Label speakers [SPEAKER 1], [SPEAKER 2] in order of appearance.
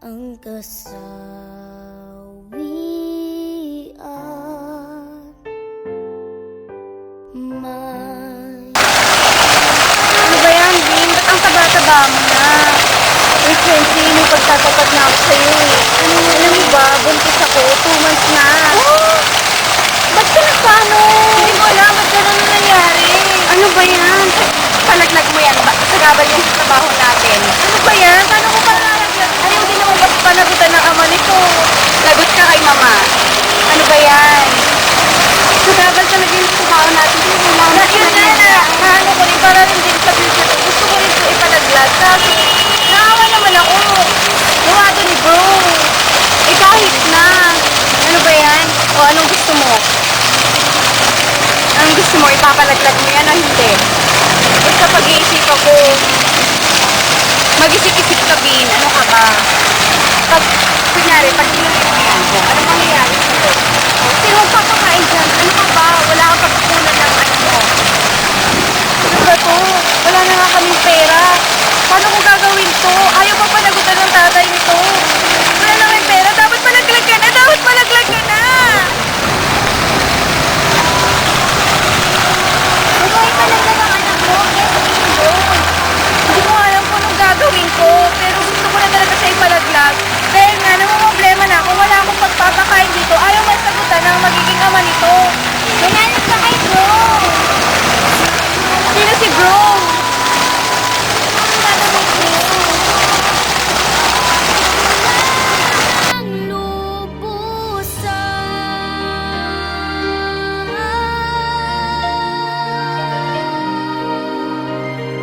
[SPEAKER 1] ang kasawian.
[SPEAKER 2] Ano ba yan, Vin? Ba't ang taba-taba mo na? Eh, Kenzie, may pagtatapat na ako sa'yo eh. Alam mo ba, buntis ako, 2 months na. Oh! Ba't ka nagpaano? Hindi ko alam, ba't gano'n na nangyari? Ano ba yan? Palaglag mo yan ba? Sagabal yan sa trabaho natin. Ano ba yan? Paano ko palalaglag? Ay, hindi naman ba't panagutan ng ama nito? Lagot ka kay mama. Ano ba yan? Sagabal talaga yung trabaho natin. Yun na, naano ko rin para rin din sa future. Gusto ko rin ito ipalaglag. Kaso, naawa naman ako. Gawa to ni bro. Eh kahit na. Ano ba yan? O anong gusto mo? Anong gusto mo? Ipapalaglag mo yan o hindi? Basta pag-iisip ako. Mag-isip-isip ka, Bin. Ano ka ba? Pag, kunyari, pag tinuloy mo yan, ano mangyayari sa'yo? Sino magpapakain dyan? Ano ka ba? Wala kang pagkukunan ng ano mo. Ano ba to? Wala na nga kaming pera. Paano ko gagawin to? Ayaw pa panagutan ng tatay nito. Wala na kaming pera. Dapat palaglag ka na! Dapat palaglag ka na!
[SPEAKER 1] Ikaw talaga ng anak mo,
[SPEAKER 2] Hindi ko alam kung anong gagawin ko. Pero gusto ko na talaga siya ipalaglag. Dahil nga, namumblema na ako. Wala akong pagpapakain dito. Ayaw masagutan ng magiging ama nito.
[SPEAKER 1] Nananap ka kay bro.
[SPEAKER 2] Sino si bro?